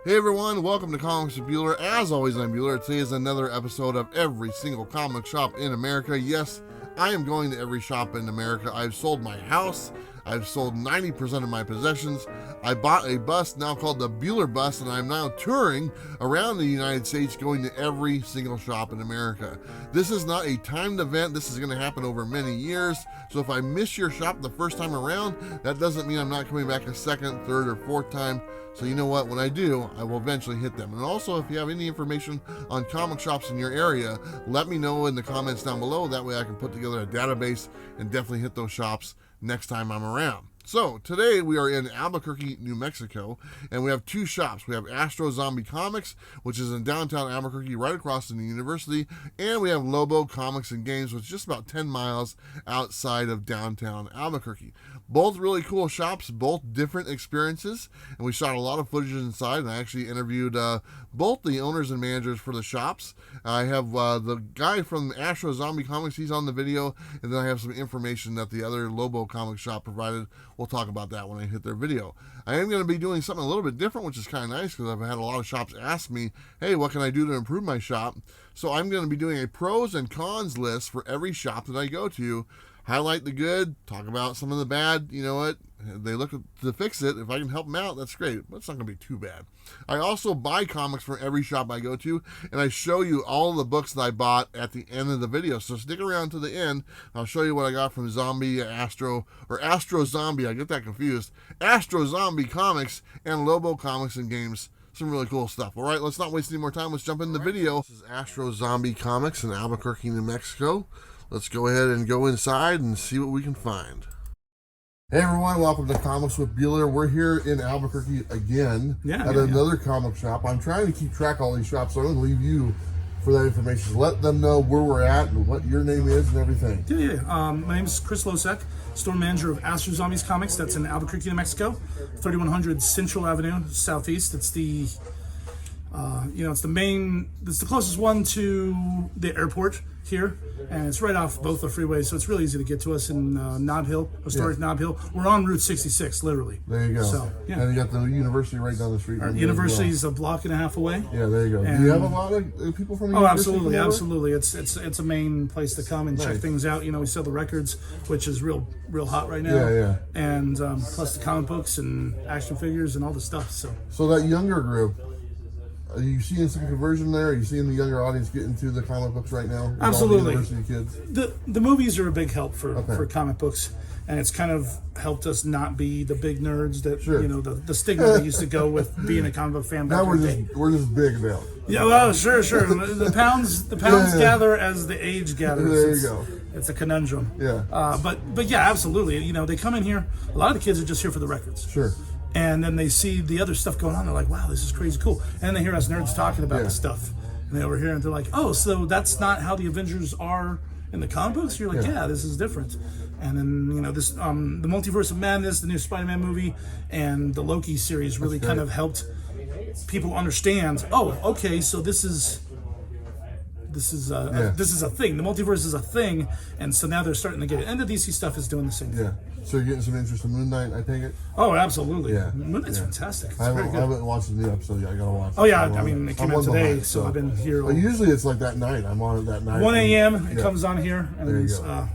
Hey everyone, welcome to Comics with Bueller. As always, I'm Bueller. Today is another episode of every single comic shop in America. Yes, I am going to every shop in America. I've sold my house. I've sold 90% of my possessions. I bought a bus now called the Bueller Bus, and I'm now touring around the United States going to every single shop in America. This is not a timed event. This is going to happen over many years. So if I miss your shop the first time around, that doesn't mean I'm not coming back a second, third, or fourth time. So you know what, when I do, I will eventually hit them. And also, if you have any information on comic shops in your area, let me know in the comments down below. That way I can put together a database and definitely hit those shops next time I'm around. So today we are in Albuquerque, New Mexico, and we have two shops. We have Astro Zombie Comics, which is in downtown Albuquerque, right across from the university, and we have Lobo Comics and Games, which is just about 10 miles outside of downtown Albuquerque. Both really cool shops, both different experiences, and we shot a lot of footage inside, and I actually interviewed both the owners and managers for the shops. I have the guy from Astro Zombie Comics, he's on the video, and then I have some information that the other Lobo Comics shop provided. We'll talk about that when I hit their video. I am going to be doing something a little bit different, which is kind of nice because I've had a lot of shops ask me, hey, what can I do to improve my shop? So I'm going to be doing a pros and cons list for every shop that I go to. Highlight the good, talk about some of the bad. You know what? They look to fix it. If I can help them out, that's great. But it's not going to be too bad. I also buy comics from every shop I go to, and I show you all the books that I bought at the end of the video. So stick around to the end. I'll show you what I got from Astro Zombie. I get that confused. Astro Zombie Comics and Lobo Comics and Games. Some really cool stuff. All right, let's not waste any more time. Let's jump in the video. This is Astro Zombie Comics in Albuquerque, New Mexico. Let's go ahead and go inside and see what we can find. Hey everyone, welcome to Comics with Bueller. We're here in Albuquerque again at another comic shop. I'm trying to keep track of all these shops, so I'm going to leave you for that information. Let them know where we're at and what your name is and everything. My name is Chris Losek, store manager of Astro Zombies Comics. That's in Albuquerque, New Mexico, 3100 Central Avenue, Southeast. It's the it's the closest one to the airport here, and it's right off both the freeways, so it's really easy to get to us in Nob Hill, historic Nob Hill. We're on Route 66, literally. There you go. So, yeah. And you got the university right down the street. Our university's a block and a half away. Yeah, there you go. And do you have a lot of people from the university? Absolutely. It's a main place to come and check things out. You know, we sell the records, which is real hot right now. Yeah. And plus the comic books and action figures and all the stuff. So that younger group, are you seeing some conversion there? Are you seeing the younger audience get into the comic books right now? Absolutely. All the university kids? The movies are a big help for comic books, and it's kind of helped us not be the big nerds that the stigma that used to go with being a comic book fan back in the day. We're just big now. Yeah, well, sure. The pounds gather as the age gathers. There you go. It's a conundrum. Yeah. But yeah, absolutely. You know, they come in here. A lot of the kids are just here for the records. Sure. And then they see the other stuff going on. They're like, wow, this is crazy cool. And they hear us nerds talking about the stuff. And they over here and they're like, oh, so that's not how the Avengers are in the comic books? You're like, yeah, this is different. And then, this the Multiverse of Madness, the new Spider-Man movie, and the Loki series really kind of helped people understand, oh, okay, so this is a thing. The multiverse is a thing, and so now they're starting to get it. And the DC stuff is doing the same thing. Yeah. So you're getting some interest in Moon Knight, I take it? Oh, absolutely. Yeah. Moon Knight's fantastic. It's I haven't watched the new episode yet. I gotta watch it. Oh yeah, I mean it came out today, so I've been here. Well, usually it's like that night. I'm on it that night. 1 a.m. It comes on here, and there you it's go.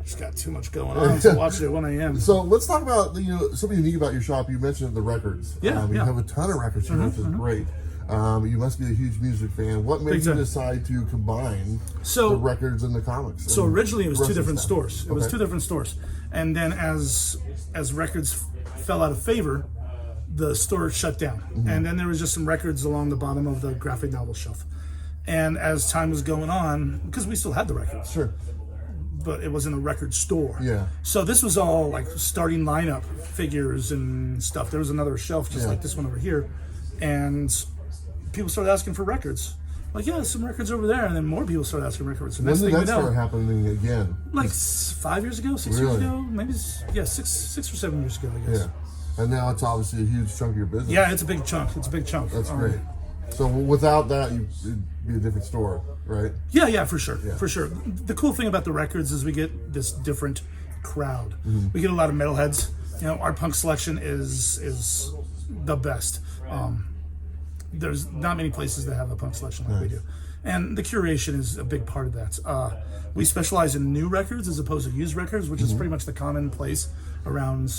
just got too much going on, so watch it at 1 a.m. So let's talk about something unique about your shop. You mentioned the records. You have a ton of records here, which is great. You must be a huge music fan. What made you decide to combine the records and the comics? So originally it was two different stores. It was two different stores, and then as records fell out of favor, the store shut down, and then there was just some records along the bottom of the graphic novel shelf. And as time was going on, because we still had the records, but it was in a record store. Yeah. So this was all like starting lineup figures and stuff. There was another shelf just like this one over here, and people started asking for records. Like, yeah, there's some records over there, and then more people started asking for records. When did that start happening again? Like 5 years ago, 6 years ago, maybe 6 or 7 years ago, I guess. Yeah, and now it's obviously a huge chunk of your business. Yeah, it's a big chunk. That's great. So without that, it'd be a different store, right? Yeah, for sure, for sure. The cool thing about the records is we get this different crowd. We get a lot of metalheads. Our punk selection is the best. there's not many places that have a punk selection like we do. And the curation is a big part of that. We specialize in new records as opposed to used records, which is pretty much the common place around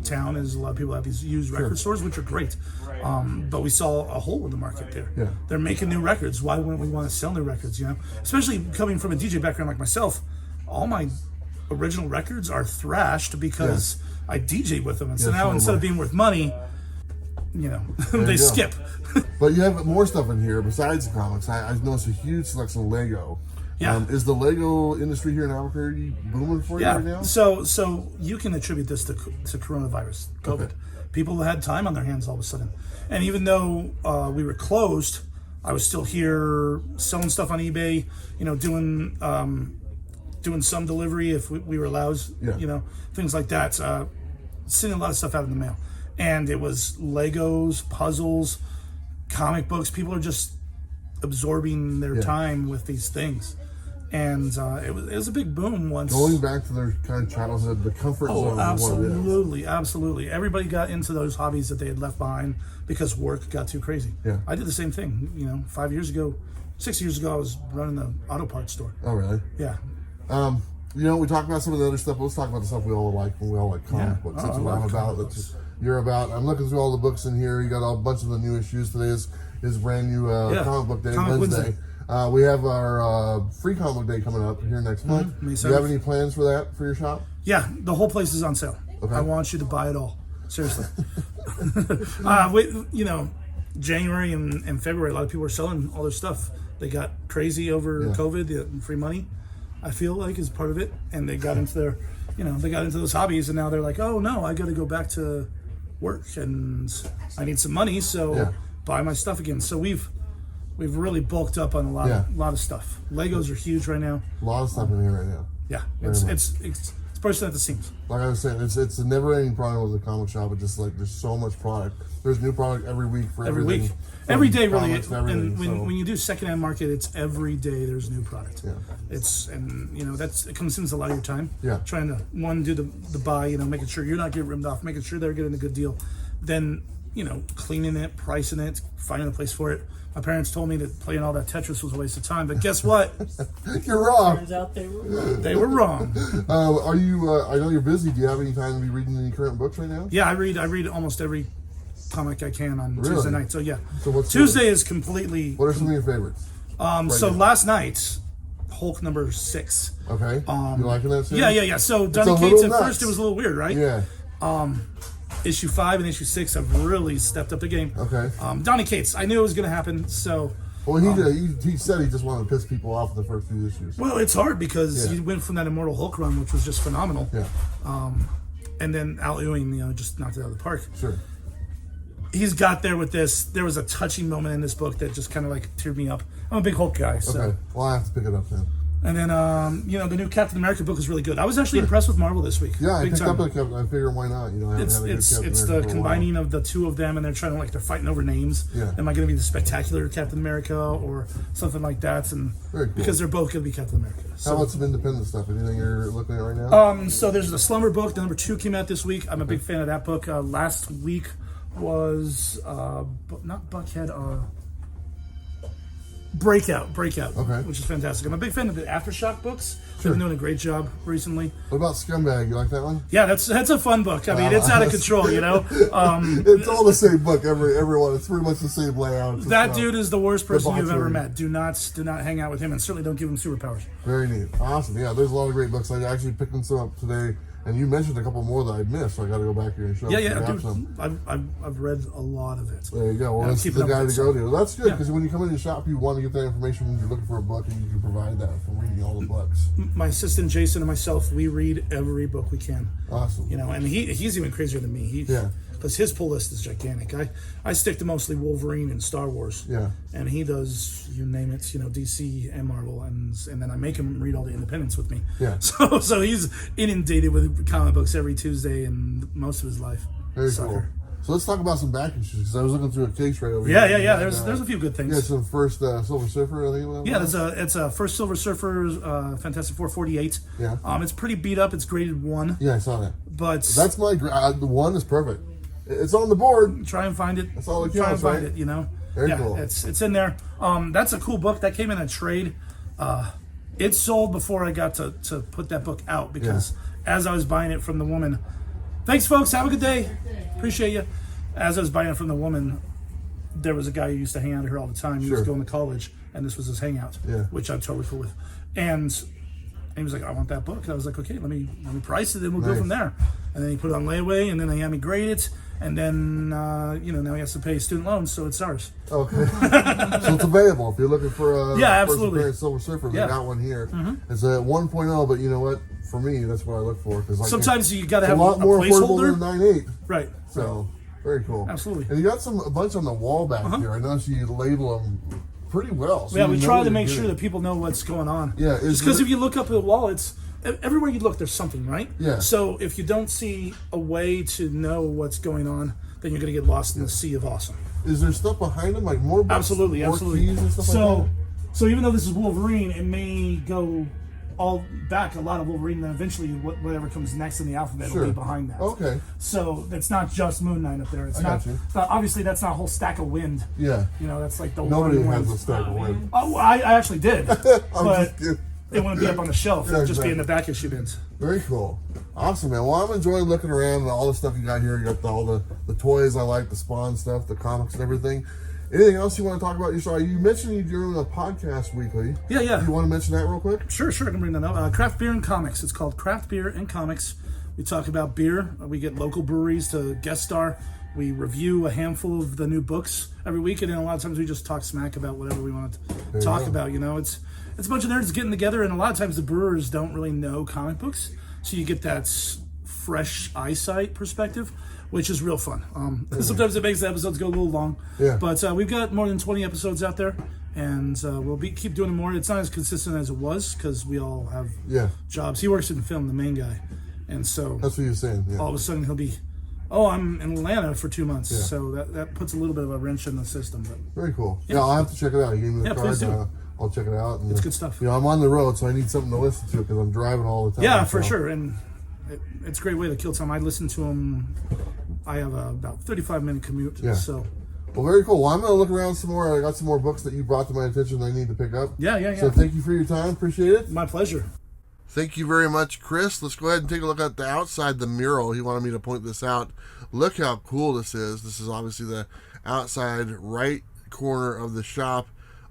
town. Is a lot of people have these used record stores, which are great. But we saw a hole in the market there. Yeah. They're making new records. Why wouldn't we want to sell new records, you know? Especially coming from a DJ background like myself, all my original records are thrashed because I DJ with them. And so now instead of being worth money, you know, they skip. But you have more stuff in here besides the comics. I've noticed a huge selection of Lego. Yeah. Is the Lego industry here in Albuquerque booming for you right now? So you can attribute this to coronavirus, COVID. Okay. People had time on their hands all of a sudden. And even though we were closed, I was still here selling stuff on eBay, you know, doing some delivery if we were allowed, you know, things like that. Sending a lot of stuff out in the mail. And it was Legos, puzzles, comic books. People are just absorbing their time with these things. And it was a big boom once. Going back to their kind of childhood, the comfort zone. Absolutely. Everybody got into those hobbies that they had left behind because work got too crazy. Yeah. I did the same thing. You know, 6 years ago, I was running the auto parts store. Oh, really? Yeah. You know, we talked about some of the other stuff. Let's talk about the stuff we all like when we all like comic books. That's what I'm about. That's what you're about. I'm looking through all the books in here. You got a bunch of the new issues. Today is brand new comic book day, Wednesday. We have our free comic book day coming up here next month. Do you have any plans for that for your shop? Yeah, the whole place is on sale. Okay. I want you to buy it all. Seriously. You know, January and February, a lot of people are selling all their stuff. They got crazy over COVID, the free money, I feel like, is part of it. And they got into those hobbies, and now they're like, oh no, I got to go back to work and I need some money, so buy my stuff again. So we've really bulked up on a lot of stuff. Legos are huge right now. A lot of stuff in here right now. Yeah, it's bursting at the seams. Like I was saying, it's a never-ending problem with the comic shop. It's just like there's so much product. There's new product every week for everything. Week. Every day, really. And when you do secondhand market, it's every day there's new product. Yeah. It consumes a lot of your time. Yeah. Trying to do the buy, you know, making sure you're not getting rimmed off, making sure they're getting a good deal. Then, you know, cleaning it, pricing it, finding a place for it. My parents told me that playing all that Tetris was a waste of time, but guess what? You're wrong. Turns out they were wrong. They were wrong. Are you? I know you're busy. Do you have any time to be reading any current books right now? Yeah, I read almost every comic I can on Tuesday night. So yeah, what's Tuesday is completely. What are some of your favorites? Last night, Hulk number 6. Okay. You liking that series? Yeah. So Donny Cates at first it was a little weird, right? Yeah. Issue 5 and issue 6 have really stepped up the game. Okay. Donny Cates, I knew it was going to happen. So. Well, he said he just wanted to piss people off in the first few issues. Well, it's hard because he went from that Immortal Hulk run, which was just phenomenal. Yeah. And then Al Ewing, you know, just knocked it out of the park. Sure. He's got there with this. There was a touching moment in this book that just kind of like teared me up. I'm a big Hulk guy, so. Okay. Well, I have to pick it up then. And then, the new Captain America book is really good. I was actually impressed with Marvel this week. Yeah, I picked up a Captain. I figured why not? You know, it's the combining of the two of them, and they're they're fighting over names. Yeah. Am I going to be the spectacular Captain America or something like that? And very cool. Because they're both going to be Captain America. So, how about some independent stuff? Anything you're looking at right now? So there's the Slumber book. The number 2 came out this week. I'm a big fan of that book. Last week was not Buckhead. Breakout, okay, which is fantastic. I'm a big fan of the Aftershock books. They've been doing a great job recently. What about Scumbag? You like that one? Yeah, that's a fun book. I mean, it's out of control, you know. It's all the same book. Everyone. It's pretty much the same layout. That dude is the worst person you've ever met. Do not hang out with him, and certainly don't give him superpowers. Very neat, awesome. Yeah, there's a lot of great books. I actually picked some up today. And you mentioned a couple more that I missed, so I got to go back here and show. I've read a lot of it. There you go. Well, that's the guy to go to. Well, that's good because when you come into the shop, you want to get that information when you're looking for a book, and you can provide that from reading all the books. My assistant Jason and myself, we read every book we can. Awesome. You know, and he's even crazier than me. Because his pull list is gigantic. I stick to mostly Wolverine and Star Wars. Yeah. And he does, you name it, you know, DC and Marvel, and then I make him read all the independents with me. Yeah. So he's inundated with comic books every Tuesday and most of his life. Very cool. So let's talk about some back issues because I was looking through a case right over here. Yeah. There's a few good things. Yeah, some first Silver Surfer. I think. It's a first Silver Surfer, Fantastic Four 48. Yeah. It's pretty beat up. It's graded 1. Yeah, I saw that. But that's my the 1 is perfect. It's on the board. Try and find it. That's all it Try counts, and find right? it. You know. Very cool. It's in there. That's a cool book that came in a trade. It sold before I got to put that book out because as I was buying it from the woman, thanks folks, have a good day, appreciate you. As I was buying it from the woman, there was a guy who used to hang out here all the time. He was going to college, and this was his hangout, which I'm totally cool with. And he was like, I want that book. And I was like, okay, let me price it, and we'll go from there. And then he put it on layaway, and then he had me grade it, and then now he has to pay student loans, so it's ours. Okay, so it's available if you're looking for a absolutely Silver Surfer. They got one here. It's a 1.0, but you know what? For me, that's what I look for because sometimes you got to have a lot more placeholder. Affordable than 9.8. Right. So very cool. Absolutely. And you got a bunch on the wall back here. I noticed you label them pretty well. So we try to make sure that people know what's going on. Yeah. Just because if you look up at the wall, it's everywhere you look, there's something, right? Yeah. So if you don't see a way to know what's going on, then you're going to get lost in the sea of awesome. Is there stuff behind them, like more books, absolutely. keys and stuff like that? So even though this is Wolverine, it may go all back a lot of Wolverine, then eventually whatever comes next in the alphabet will be behind that. Okay. So it's not just Moon Knight up there. It's not. Obviously, that's not a whole stack of wind. Yeah. That's like the nobody one has a stack of wind. Oh, I actually did, but it wouldn't be up on the shelf. It would just be in the back issue bins. Very cool. Awesome, man. Well, I'm enjoying looking around and all the stuff you got here. You got all the toys I like, the Spawn stuff, the comics and everything. Anything else you want to talk about? You mentioned you're doing a podcast weekly. Yeah. You want to mention that real quick? Sure. I can bring that up. Craft Beer and Comics. It's called Craft Beer and Comics. We talk about beer. We get local breweries to guest star. We review a handful of the new books every week, and then a lot of times we just talk smack about whatever we want to talk about. It's a bunch of nerds getting together, and a lot of times the brewers don't really know comic books, so you get that fresh eyesight perspective, which is real fun. Sometimes it makes the episodes go a little long, but we've got more than 20 episodes out there, and we'll keep doing more. It's not as consistent as it was because we all have jobs. He works in film, the main guy, and so that's what you're saying. Yeah. All of a sudden he'll be, I'm in Atlanta for 2 months, so that puts a little bit of a wrench in the system. But very cool. Yeah, I'll have to check it out. You gave me the card. Please do. I'll check it out. And, it's good stuff. I'm on the road, so I need something to listen to because I'm driving all the time. Yeah, for sure. And it's a great way to kill time. I listen to them. I have about 35-minute commute. Yeah. So. Well, very cool. Well, I'm going to look around some more. I got some more books that you brought to my attention that I need to pick up. Yeah. So thank you for your time. Appreciate it. My pleasure. Thank you very much, Chris. Let's go ahead and take a look at the outside, the mural. He wanted me to point this out. Look how cool this is. This is obviously the outside right corner of the shop.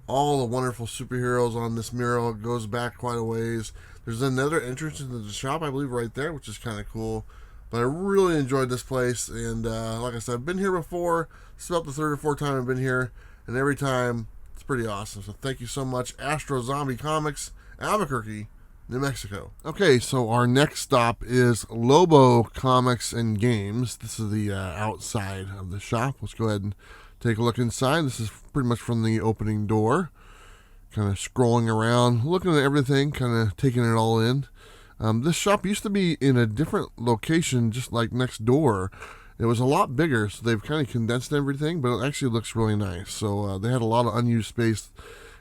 All the wonderful superheroes on this mural. It goes back quite a ways. There's another entrance into the shop, I believe, right there, which is kind of cool. But I really enjoyed this place. And like I said, I've been here before. It's about the third or fourth time I've been here. And every time, it's pretty awesome. So thank you so much. Astro Zombie Comics, Albuquerque, New Mexico. Okay, so our next stop is Lobo Comics and Games. This is the outside of the shop. Let's go ahead and take a look inside. This is pretty much from the opening door. Kind of scrolling around, looking at everything, kind of taking it all in. This shop used to be in a different location, just like next door. It was a lot bigger, so they've kind of condensed everything, but it actually looks really nice. So they had a lot of unused space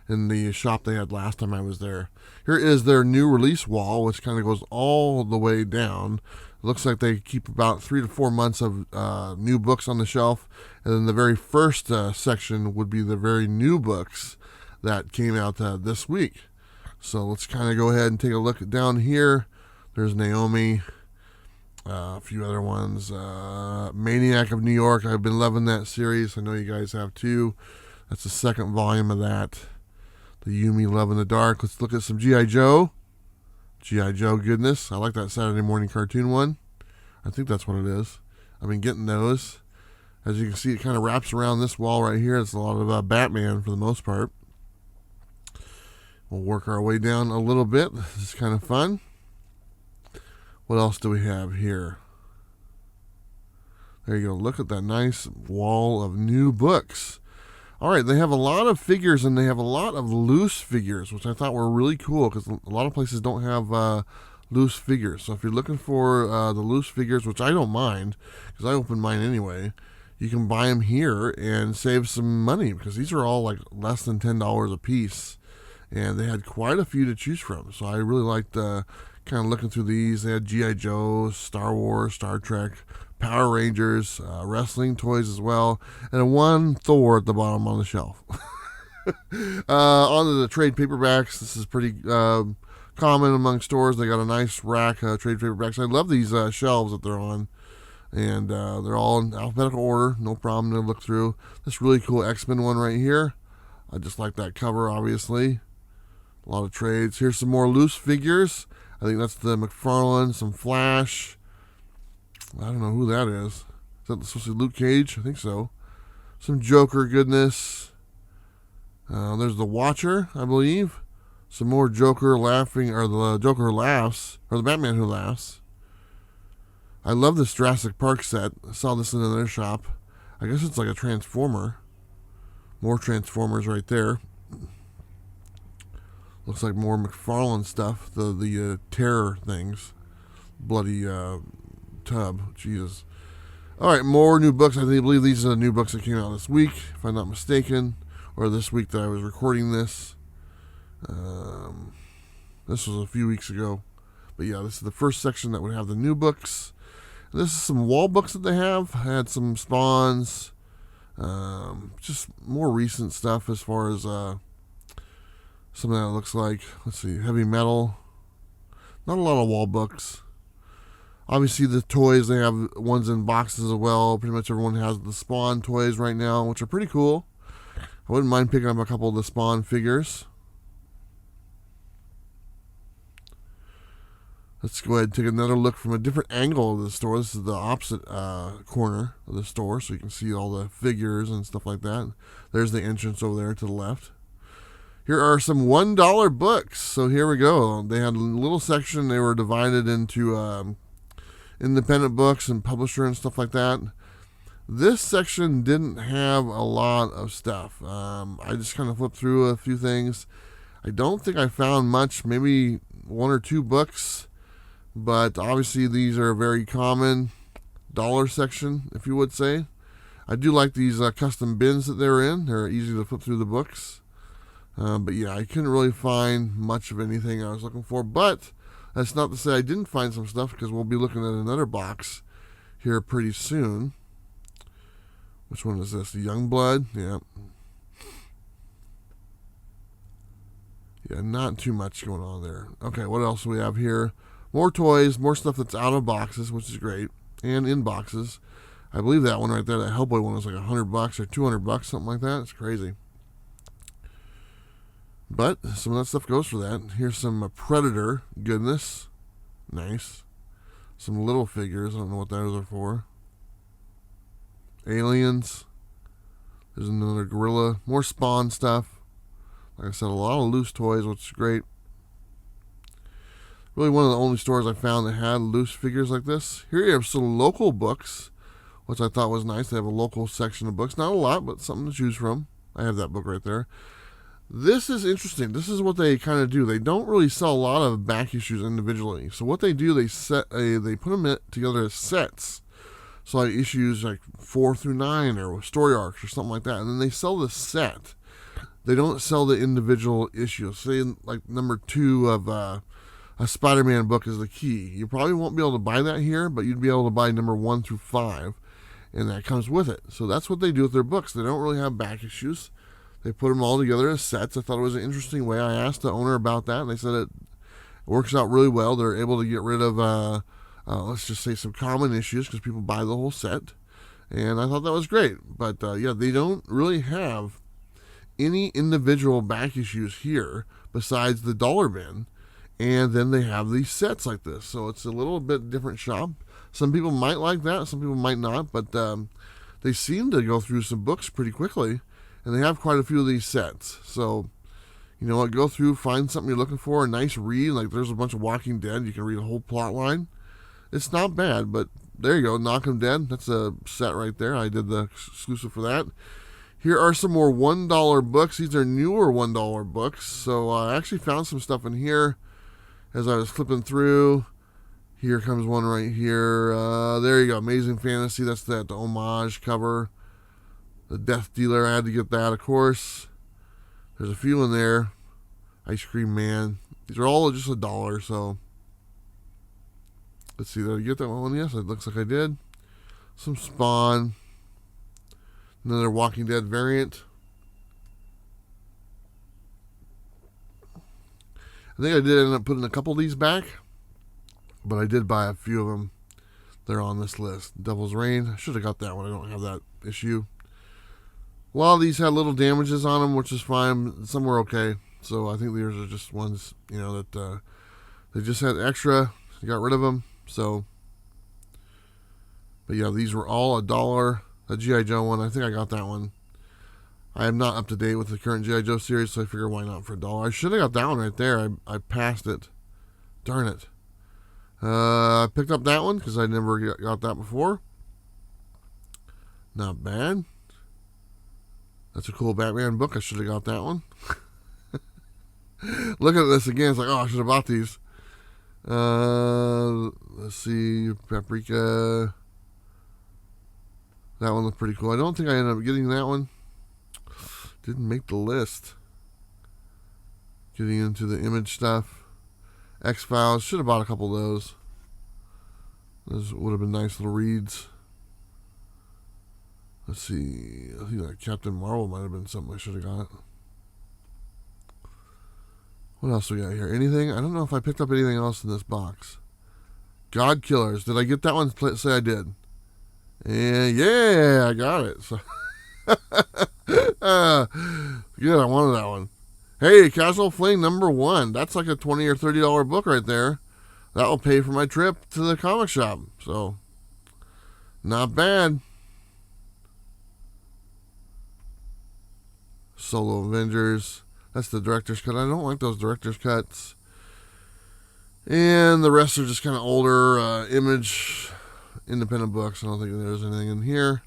in the shop they had last time I was there. Here is their new release wall, which kind of goes all the way down. It looks like they keep about 3 to 4 months of new books on the shelf, and then the very first section would be the very new books that came out this week. So let's kind of go ahead and take a look down here. There's Naomi, a few other ones. Maniac of New York. I've been loving that series. I know you guys have too. That's the second volume of that. The Yumi Love in the Dark. Let's look at some G.I. Joe. G.I. Joe goodness. I like that Saturday morning cartoon one. I think that's what it is. I've been getting those. As you can see, it kind of wraps around this wall right here. It's a lot of Batman for the most part. We'll work our way down a little bit. This is kind of fun. What else do we have here? There you go. Look at that nice wall of new books. All right, they have a lot of figures, and they have a lot of loose figures, which I thought were really cool because a lot of places don't have loose figures. So if you're looking for the loose figures, which I don't mind because I open mine anyway, you can buy them here and save some money because these are all like less than $10 a piece. And they had quite a few to choose from. So I really liked kind of looking through these. They had G.I. Joe, Star Wars, Star Trek, Power Rangers, wrestling toys as well, and one Thor at the bottom on the shelf. On to the trade paperbacks. This is pretty common among stores. They got a nice rack of trade paperbacks. I love these shelves that they're on. And they're all in alphabetical order. No problem to look through. This really cool X-Men one right here. I just like that cover, obviously. A lot of trades. Here's some more loose figures. I think that's the McFarlane, some Flash. I don't know who that is. Is that supposed to be Luke Cage? I think so. Some Joker goodness. There's the Watcher, I believe. Some more Joker laughing, or the Joker who laughs, or the Batman who laughs. I love this Jurassic Park set. I saw this in another shop. I guess it's like a Transformer. More Transformers right there. Looks like more McFarlane stuff. The terror things. Bloody tub. Jesus. Alright, more new books. I believe these are the new books that came out this week, if I'm not mistaken. Or this week that I was recording this. This was a few weeks ago. But yeah, this is the first section that would have the new books. This is some wall books that they have. I had some Spawns. Just more recent stuff as far as something that looks like. Let's see, heavy metal. Not a lot of wall books. Obviously the toys, they have ones in boxes as well. Pretty much everyone has the Spawn toys right now, which are pretty cool. I wouldn't mind picking up a couple of the Spawn figures. Let's go ahead and take another look from a different angle of the store. This is the opposite corner of the store, so you can see all the figures and stuff like that. There's the entrance over there to the left. Here are some $1 books. So here we go. They had a little section. They were divided into independent books and publisher and stuff like that. This section didn't have a lot of stuff. I just kind of flipped through a few things. I don't think I found much, maybe one or two books. But obviously these are very common dollar section, if you would say. I do like these custom bins that they're in. They're easy to flip through the books. But yeah, I couldn't really find much of anything I was looking for. But that's not to say I didn't find some stuff, because we'll be looking at another box here pretty soon. Which one is this? The Youngblood? Yeah. Yeah, not too much going on there. Okay, what else do we have here? More toys, more stuff that's out of boxes, which is great, and in boxes. I believe that one right there, that Hellboy one, was like $100 or $200, something like that. It's crazy. But some of that stuff goes for that. Here's some Predator goodness. Nice. Some little figures. I don't know what those are for. Aliens. There's another gorilla. More Spawn stuff. Like I said, a lot of loose toys, which is great. Really one of the only stores I found that had loose figures like this. Here you have some local books, which I thought was nice. They have a local section of books. Not a lot, but something to choose from. I have that book right there. This is interesting. This is what they kind of do. They don't really sell a lot of back issues individually. So what they do, they put them together as sets. So like issues like 4 through 9 or story arcs or something like that. And then they sell the set. They don't sell the individual issues. Say like number 2 of a Spider-Man book is the key. You probably won't be able to buy that here, but you'd be able to buy number 1 through 5. And that comes with it. So that's what they do with their books. They don't really have back issues. They put them all together as sets. I thought it was an interesting way. I asked the owner about that, and they said it works out really well. They're able to get rid of, let's just say, some common issues because people buy the whole set. And I thought that was great. But, yeah, they don't really have any individual back issues here besides the dollar bin. And then they have these sets like this. So it's a little bit different shop. Some people might like that. Some people might not. But they seem to go through some books pretty quickly. And they have quite a few of these sets. So, you know what? Go through, find something you're looking for. A nice read. Like there's a bunch of Walking Dead. You can read a whole plot line. It's not bad. But there you go. Knock 'em Dead. That's a set right there. I did the exclusive for that. Here are some more $1 books. These are newer $1 books. So I actually found some stuff in here as I was flipping through. Here comes one right here. There you go. Amazing Fantasy. That's the homage cover. The Death Dealer. I had to get that, of course. There's a few in there. Ice Cream Man. These are all just $1. So let's see. Did I get that one? Yes, it looks like I did. some Spawn, another Walking Dead variant. I think I did end up putting a couple of these back, but I did buy a few of them. They're on this list. Devil's Reign. I should have got that one. I don't have that issue. A lot of these had little damages on them, which is fine. Some were okay. So I think these are just ones, that they just had extra. You got rid of them. So, but yeah, these were all $1. The G.I. Joe one, I think I got that one. I am not up to date with the current G.I. Joe series, so I figure why not for $1. I should have got that one right there. I passed it. Darn it. I picked up that one because I never got that before. Not bad. That's a cool Batman book. I should have got that one. Look at this again. It's like, oh, I should have bought these. Let's see. Paprika. That one looked pretty cool. I don't think I ended up getting that one. Didn't make the list. Getting into the Image stuff. X-Files. Should have bought a couple of those. Those would have been nice little reads. Let's see. I think that Captain Marvel might have been something I should have got. What else we got here? Anything? I don't know if I picked up anything else in this box. God Killers. Did I get that one? Say I did. And yeah, I got it. So good, I wanted that one. Hey, Casual Fling #1. That's like a $20 or $30 book right there. That will pay for my trip to the comic shop. So, not bad. Solo Avengers. That's the director's cut. I don't like those director's cuts. And the rest are just kind of older Image independent books. I don't think there's anything in here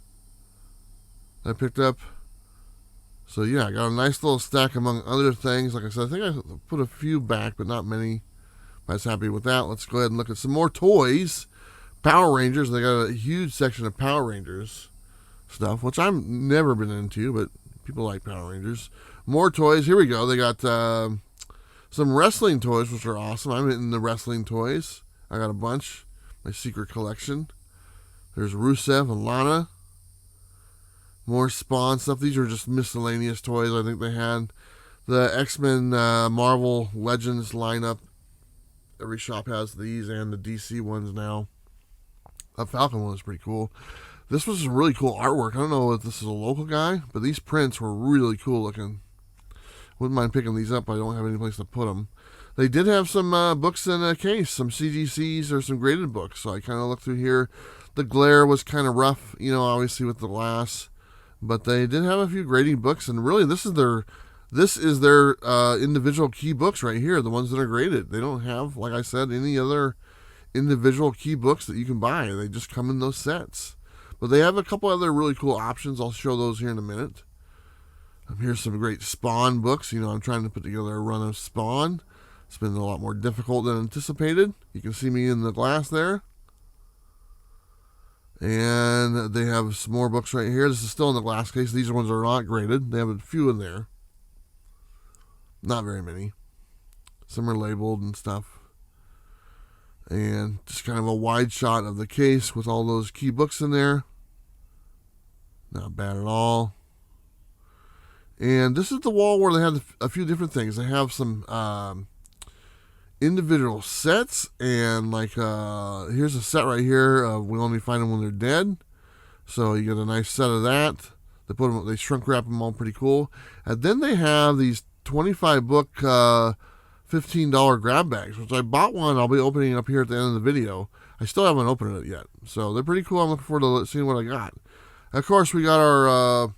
I picked up. So yeah, I got a nice little stack among other things. Like I said, I think I put a few back, but not many. I was happy with that. Let's go ahead and look at some more toys. Power Rangers. They got a huge section of Power Rangers stuff, which I've never been into, but people like Power Rangers. More toys. Here we go. They got some wrestling toys, which are awesome. I'm in the wrestling toys. I got a bunch. My secret collection. There's Rusev and Lana. More Spawn stuff. These are just miscellaneous toys I think they had. The X-Men Marvel Legends lineup. Every shop has these and the DC ones now. The Falcon one is pretty cool. This was really cool artwork. I don't know if this is a local guy, but these prints were really cool looking. Wouldn't mind picking these up, but I don't have any place to put them. They did have some books in a case, some CGCs or some graded books. So I kind of looked through here. The glare was kind of rough, obviously with the glass. But they did have a few grading books, and really this is their individual key books right here, the ones that are graded. They don't have, like I said, any other individual key books that you can buy. They just come in those sets. But they have a couple other really cool options. I'll show those here in a minute. Here's some great Spawn books. I'm trying to put together a run of Spawn. It's been a lot more difficult than anticipated. You can see me in the glass there. And they have some more books right here. This is still in the glass case. These ones are not graded. They have a few in there. Not very many. Some are labeled and stuff. And just kind of a wide shot of the case with all those key books in there. Not bad at all. And this is the wall where they have a few different things. They have some individual sets, and here's a set right here of We Only Find Them When They're Dead. So you get a nice set of that. They shrink wrap them all pretty cool. And then they have these 25 book $15 grab bags, which I bought one. I'll be opening up here at the end of the video. I still haven't opened it yet. So they're pretty cool. I'm looking forward to seeing what I got. Of course, we got our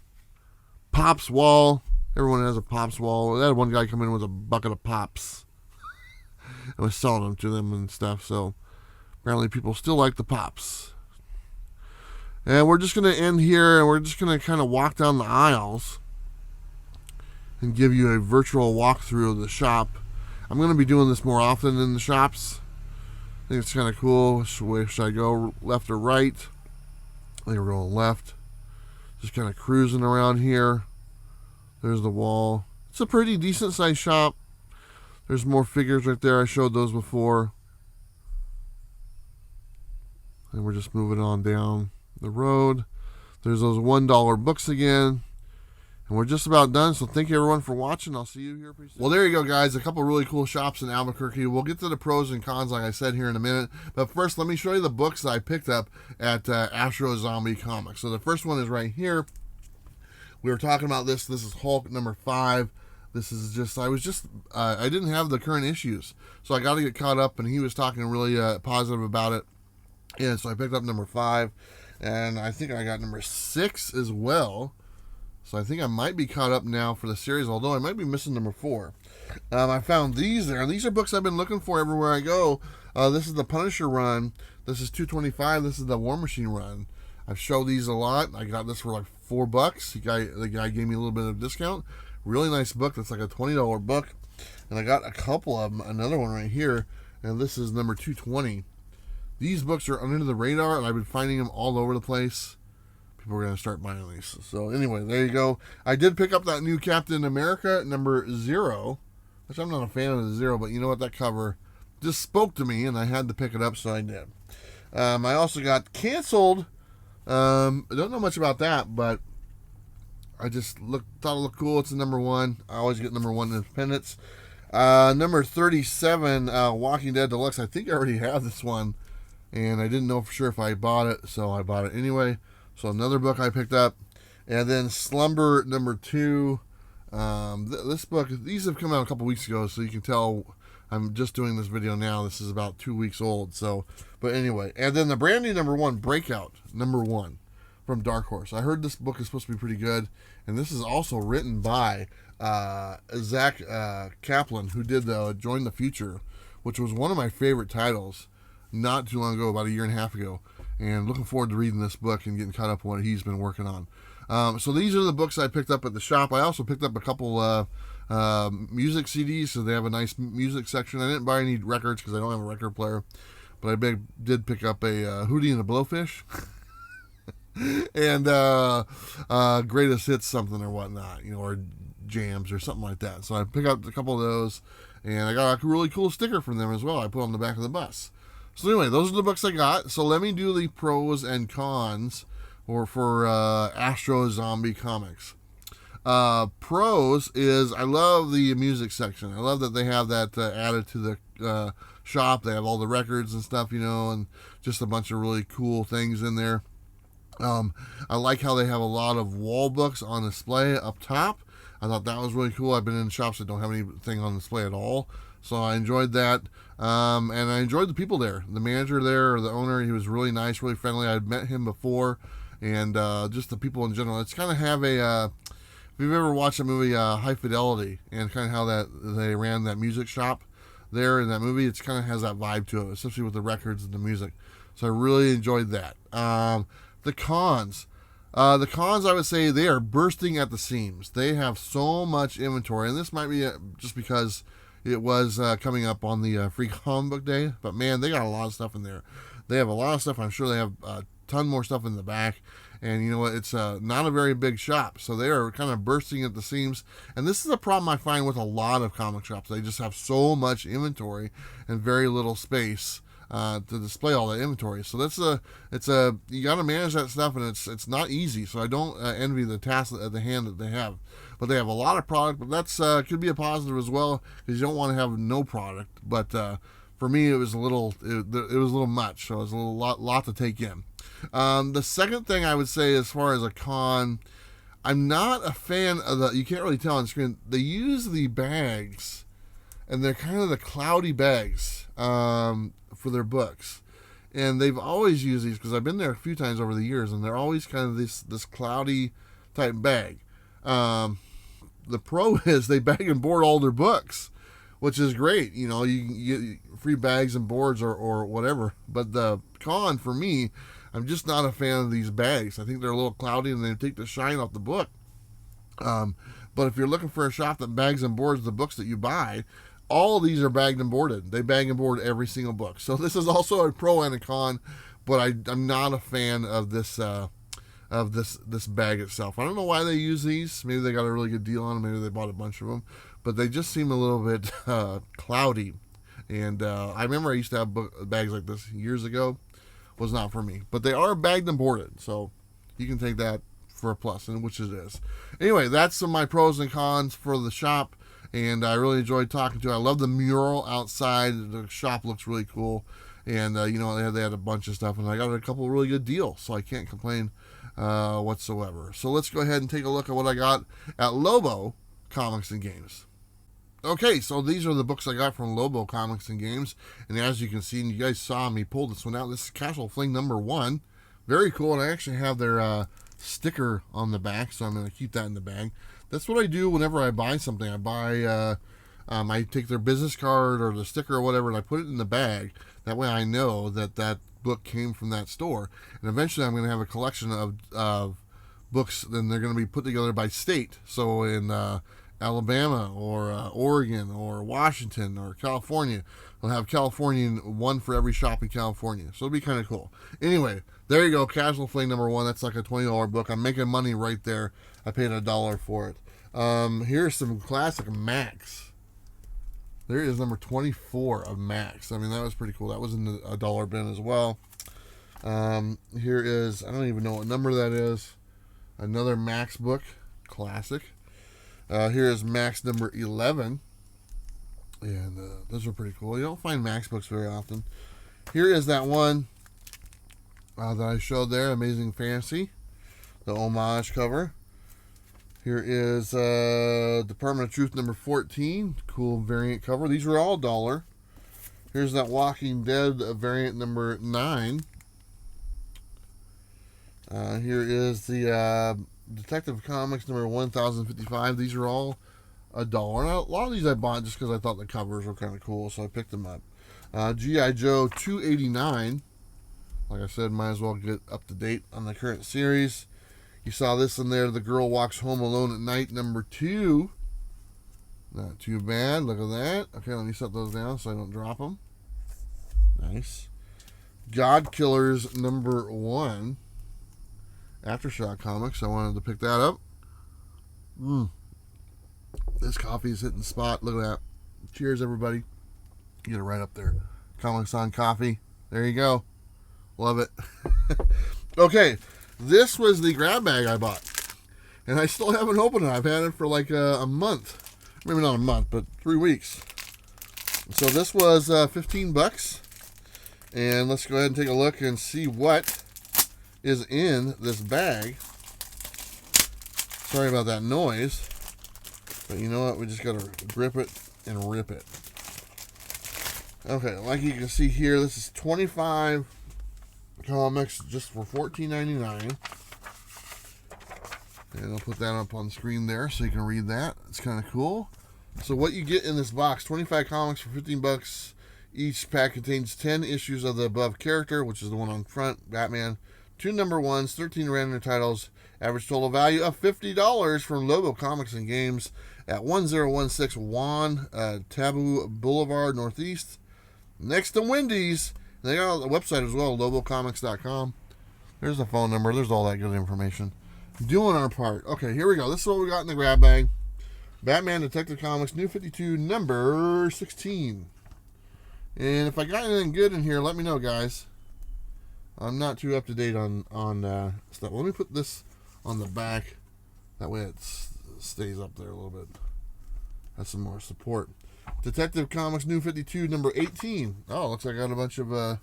Pops wall. Everyone has a Pops wall. I had one guy come in with a bucket of Pops. I was selling them to them and stuff. So apparently people still like the Pops. And we're just going to end here, and we're just going to kind of walk down the aisles and give you a virtual walkthrough of the shop. I'm going to be doing this more often in the shops. I think it's kind of cool. Should I go left or right? I think we're going left. Just kind of cruising around here. There's the wall. It's a pretty decent sized shop. There's more figures right there. I showed those before. And we're just moving on down. The Road. There's those $1 books again. And we're just about done, so thank you everyone for watching. I'll see you here pretty soon. Well, there you go, guys. A couple really cool shops in Albuquerque. We'll get to the pros and cons, like I said, here in a minute. But first, let me show you the books that I picked up at Astro Zombie Comics. So the first one is right here. We were talking about this. This is Hulk number 5. This is just, I didn't have the current issues, so I got to get caught up, and he was talking really positive about it. And so I picked up number 5, and I think I got number 6 as well. So I think I might be caught up now for the series, although I might be missing number 4. I found these there. These are books I've been looking for everywhere I go. This is the Punisher run. This is $2.25. This is the War Machine run. I've showed these a lot. I got this for like $4. The guy gave me a little bit of discount. Really nice book. That's like a $20 book. And I got a couple of them. Another one right here. And this is number 220. These books are under the radar, and I've been finding them all over the place. People are going to start buying these. So anyway, there you go. I did pick up that new Captain America number 0, which I'm not a fan of the 0, but you know what? That cover just spoke to me, and I had to pick it up, so I did. I also got Canceled. I don't know much about that, but I just thought it looked cool. It's a number 1. I always get number 1 independents. Number 37, Walking Dead Deluxe. I think I already have this one, and I didn't know for sure if I bought it, so I bought it anyway. So another book I picked up. And then Slumber number 2. This book, these have come out a couple weeks ago, so you can tell I'm just doing this video now. This is about 2 weeks old. So, but anyway. And then the brand new number 1, Breakout number 1 from Dark Horse. I heard this book is supposed to be pretty good. And this is also written by Zach Kaplan, who did the Join the Future, which was one of my favorite titles not too long ago, about a year and a half ago. And looking forward to reading this book and getting caught up on what he's been working on. So these are the books I picked up at the shop. I also picked up a couple music CDs, so they have a nice music section. I didn't buy any records because I don't have a record player, but I did pick up a Hootie and the Blowfish and Greatest Hits something or whatnot, or jams or something like that. So I picked up a couple of those, and I got a really cool sticker from them as well. I put on the back of the bus. So anyway, those are the books I got. So let me do the pros and cons for Astro Zombie Comics. Pros is I love the music section. I love that they have that added to the shop. They have all the records and stuff, and just a bunch of really cool things in there. I like how they have a lot of wall books on display up top. I thought that was really cool. I've been in shops that don't have anything on display at all. So I enjoyed that. And I enjoyed the people there. The manager there, or the owner, he was really nice, really friendly. I'd met him before. And just the people in general. It's kind of have a... if you've ever watched the movie High Fidelity, and kind of how that they ran that music shop there in that movie, it kind of has that vibe to it, especially with the records and the music. So I really enjoyed that. The cons. The cons, I would say, they are bursting at the seams. They have so much inventory, and this might be just because it was coming up on the Free Comic Book Day, but man, they got a lot of stuff in there. They have a lot of stuff. I'm sure they have a ton more stuff in the back, and you know what? It's not a very big shop, so they are kind of bursting at the seams. And this is a problem I find with a lot of comic shops. They just have so much inventory and very little space to display all that inventory. So you got to manage that stuff, and it's not easy. So I don't envy the task at the hand that they have. But they have a lot of product, but that's could be a positive as well, because you don't want to have no product. But for me, it was a little much, so it was a lot to take in. The second thing I would say, as far as a con, I'm not a fan of you can't really tell on screen. They use the bags, and they're kind of the cloudy bags for their books. And they've always used these, because I've been there a few times over the years, and they're always kind of this cloudy type bag. The pro is they bag and board all their books, which is great. You can get free bags and boards or whatever. But the con for me, I'm just not a fan of these bags. I think they're a little cloudy, and they take the shine off the book. But if you're looking for a shop that bags and boards the books that you buy, all of these are bagged and boarded. They bag and board every single book. So this is also a pro and a con, but I'm not a fan of this bag itself. I don't know why they use these. Maybe they got a really good deal on them. Maybe they bought a bunch of them. But they just seem a little bit cloudy. And I remember I used to have bags like this years ago. was not for me. But they are bagged and boarded, so you can take that for a plus, and which it is. Anyway, that's some of my pros and cons for the shop, and I really enjoyed talking to you. I love the mural outside. The shop looks really cool, and you know, they had a bunch of stuff, and I got a couple of really good deals, so I can't complain whatsoever. So let's go ahead and take a look at what I got at Lobo Comics and Games. Okay, so these are the books I got from Lobo Comics and Games, and as you can see, and you guys saw me pull this one out, this is Casual Fling #1. Very cool, and I actually have their sticker on the back, so I'm going to keep that in the bag. That's what I do whenever I buy something. I buy, I take their business card or the sticker or whatever, and I put it in the bag. That way I know that that book came from that store, and eventually I'm going to have a collection of books, then they're going to be put together by state. So in Alabama or Oregon or Washington or California, we'll have Californian, one for every shop in California. So it'll be kind of cool. Anyway, there you go, Casual Fling #1. That's like a $20 book. I'm making money right there. I paid $1 for it. Here's some classic Max. There is number 24 of Max. I mean, that was pretty cool. That was in the $1 bin as well. Here is, I don't even know what number that is. Another Max book, classic. Here is Max number 11. And those are pretty cool. You don't find Max books very often. Here is that one that I showed there, Amazing Fantasy, the homage cover. Here is Department of Truth number 14, cool variant cover. These are all $1. Here's that Walking Dead variant number 9. Here is the Detective Comics number 1055. These are all $1. Now, a lot of these I bought just because I thought the covers were kind of cool, so I picked them up. G.I. Joe 289. Like I said, might as well get up to date on the current series. You saw this in there, The Girl Walks Home Alone at Night number 2. Not too bad. Look at that. Okay, let me set those down so I don't drop them. Nice. God Killers number 1. Aftershock Comics. I wanted to pick that up. This coffee is hitting the spot. Look at that. Cheers, everybody. Get it right up there. Comics on Coffee. There you go. Love it. Okay. This was the grab bag I bought. And I still haven't opened it. I've had it for like a month. Maybe not a month, but 3 weeks. So this was $15. And let's go ahead and take a look and see what is in this bag. Sorry about that noise, but you know what, we just gotta grip it and rip it. Okay, like you can see here, this is 25 comics just for $14.99, and I'll put that up on the screen there so you can read that. It's kind of cool. So what you get in this box, 25 comics for $15. Each pack contains 10 issues of the above character, which is the one on front, Batman, 2 number 1s, 13 random titles, average total value of $50 from Lobo Comics and Games at 1016 Juan Taboo Boulevard Northeast, next to Wendy's. They got a website as well, lobocomics.com. There's the phone number. There's all that good information. Doing our part. Okay, here we go. This is what we got in the grab bag. Batman Detective Comics, New 52, number 16. And if I got anything good in here, let me know, guys. I'm not too up to date on stuff. Let me put this on the back. That way it stays up there a little bit. Has some more support. Detective Comics New 52 number 18. Oh, looks like I got a bunch of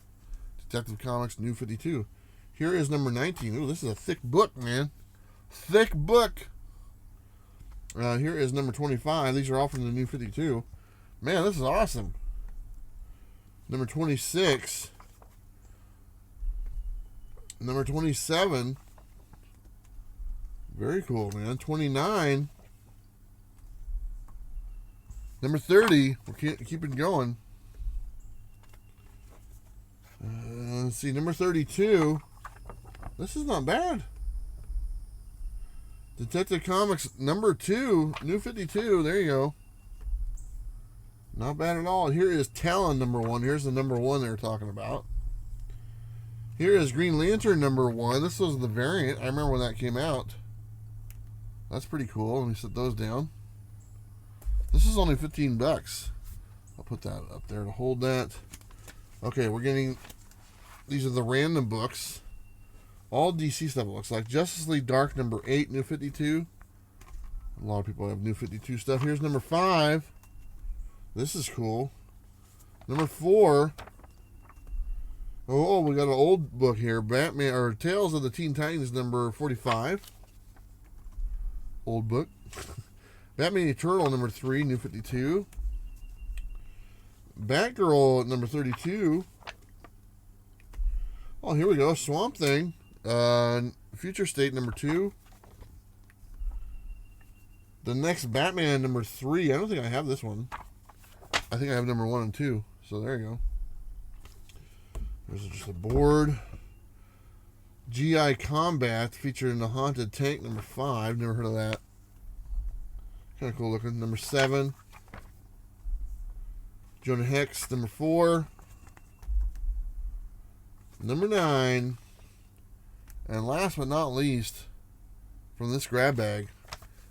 Detective Comics New 52. Here is number 19. Ooh, this is a thick book, man. Thick book. Here is number 25. These are all from the New 52. Man, this is awesome. Number 26. Number 27. Very cool, man. 29. Number 30. We're keeping going. Let's see. Number 32. This is not bad. Detective Comics number 2. New 52. There you go. Not bad at all. Here is Talon number 1. Here's the number 1 they were talking about. Here is Green Lantern number 1. This was the variant. I remember when that came out. That's pretty cool. Let me set those down. This is only $15. I'll put that up there to hold that. Okay, we're getting These are the random books. All DC stuff, it looks like. Justice League Dark number 8, New 52. A lot of people have New 52 stuff. Here's number 5. This is cool. Number 4. Oh, we got an old book here. Batman, or Tales of the Teen Titans number 45. Old book. Batman Eternal number 3, New 52. Batgirl number 32. Oh, here we go. Swamp Thing. Future State number 2. The next Batman number 3. I don't think I have this one. I think I have number 1 and 2. So there you go. There's just a board. GI Combat featuring the Haunted Tank number 5. Never heard of that. Kind of cool looking. Number 7. Jonah Hex number 4. Number 9. And last but not least, from this grab bag,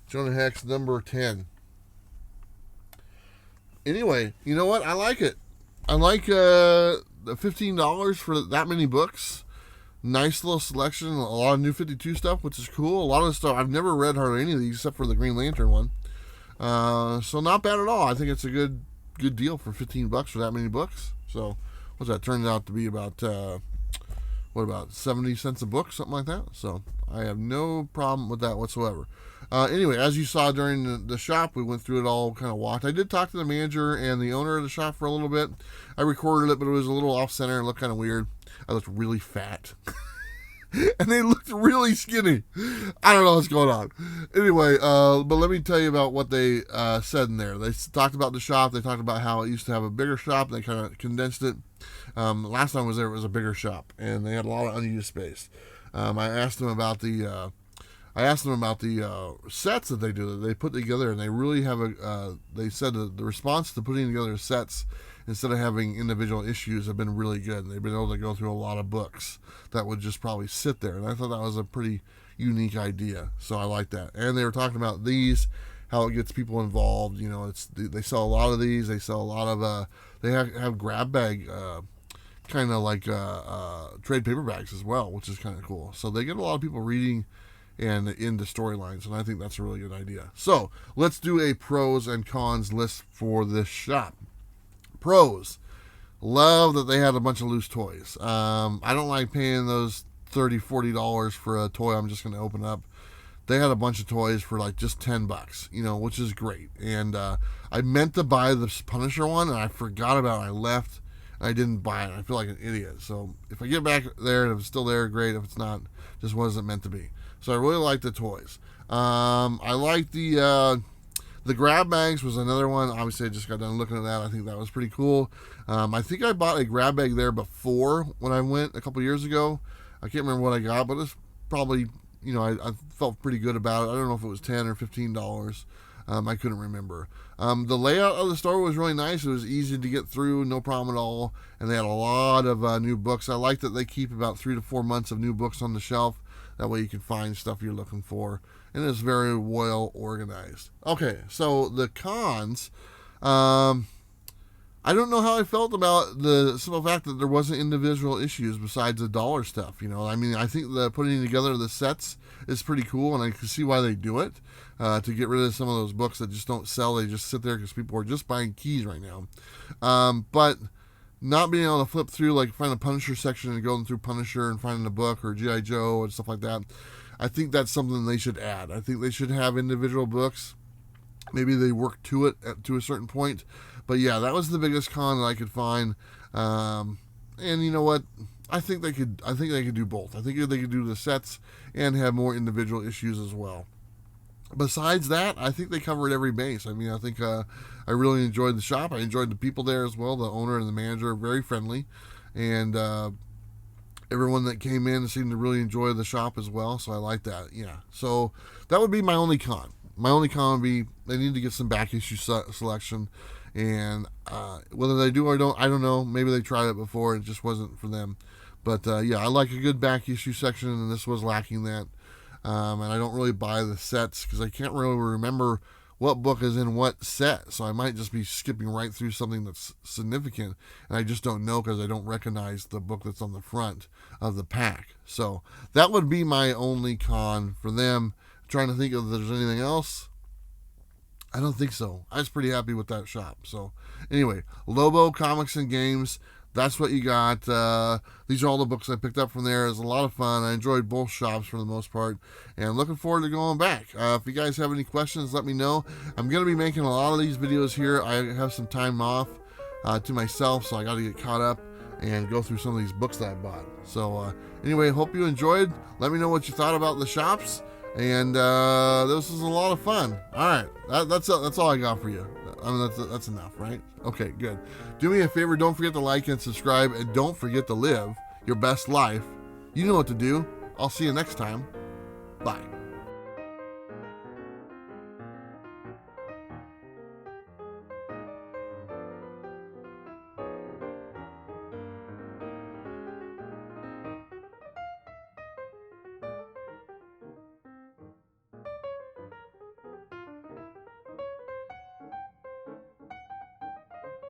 Jonah Hex number 10. Anyway, you know what? I like it. I like the $15 for that many books. Nice little selection. A lot of New 52 stuff, which is cool. A lot of the stuff, I've never read hardly any of these except for the Green Lantern one. So not bad at all. I think it's a good deal for $15 for that many books. So what's that? Turns out to be about about 70 cents a book, something like that. So I have no problem with that whatsoever. Anyway, as you saw during the shop, we went through it all, kind of walked. I did talk to the manager and the owner of the shop for a little bit. I recorded it, but it was a little off center and looked kind of weird. I looked really fat. And they looked really skinny. I don't know what's going on. Anyway, but let me tell you about what they said in there. They talked about the shop. They talked about how it used to have a bigger shop. They kind of condensed it. Last time I was there, it was a bigger shop, and they had a lot of unused space. I asked them about the sets that they do, that they put together, and they really have they said the response to putting together sets instead of having individual issues have been really good. And they've been able to go through a lot of books that would just probably sit there. And I thought that was a pretty unique idea. So I like that. And they were talking about these, how it gets people involved. You know, they sell a lot of these. They sell a lot of, they have grab bag, kind of like trade paperbacks as well, which is kind of cool. So they get a lot of people reading and into storylines, and I think that's a really good idea. So let's do a pros and cons list for this shop. Pros: love that they had a bunch of loose toys. I don't like paying those $30-$40 for a toy I'm just going to open up. They had a bunch of toys for like just $10, you know, which is great. And I meant to buy the Punisher one, and I forgot about it. I left. I didn't buy it. I feel like an idiot. So if I get back there and if it's still there, great. If it's not, just wasn't meant to be. So I really like the toys. I like the grab bags was another one. Obviously, I just got done looking at that. I think that was pretty cool. I think I bought a grab bag there before when I went a couple years ago. I can't remember what I got, but it's probably, you know, I felt pretty good about it. I don't know if it was $10 or $15. I couldn't remember. The layout of the store was really nice. It was easy to get through, no problem at all. And they had a lot of new books. I like that they keep about 3 to 4 months of new books on the shelf. That way you can find stuff you're looking for. And it's very well organized. Okay, so the cons. I don't know how I felt about the simple fact that there wasn't individual issues besides the dollar stuff. You know, I mean, I think the putting together the sets is pretty cool, and I can see why they do it, to get rid of some of those books that just don't sell. They just sit there because people are just buying keys right now. But not being able to flip through, like find a Punisher section and going through Punisher and finding a book or G.I. Joe and stuff like that, I think that's something they should add. I think they should have individual books. Maybe they work to it to a certain point. But yeah, that was the biggest con that I could find. And you know what? I think they could do both. I think they could do the sets and have more individual issues as well. Besides that, I think they covered every base. I mean, I think I really enjoyed the shop. I enjoyed the people there as well. The owner and the manager are very friendly. And everyone that came in seemed to really enjoy the shop as well. So I like that. Yeah. So that would be my only con. My only con would be they need to get some back issue selection. And whether they do or don't, I don't know. Maybe they tried it before and it just wasn't for them. But yeah, I like a good back issue section, and this was lacking that. And I don't really buy the sets because I can't really remember what book is in what set, so I might just be skipping right through something that's significant, and I just don't know because I don't recognize the book that's on the front of the pack. So that would be my only con for them. I'm trying to think if there's anything else. I don't think so. I was pretty happy with that shop. So anyway, Lobo Comics and Games, that's what you got. These are all the books I picked up from there. It was a lot of fun. I enjoyed both shops for the most part, and looking forward to going back. If you guys have any questions, let me know. I'm going to be making a lot of these videos here. I have some time off to myself, so I got to get caught up and go through some of these books that I bought. So anyway, hope you enjoyed. Let me know what you thought about the shops. And this was a lot of fun. All right, that's all I got for you. I mean, that's enough, right? Okay, good. Do me a favor, don't forget to like and subscribe, and don't forget to live your best life. You know what to do. I'll see you next time. Bye.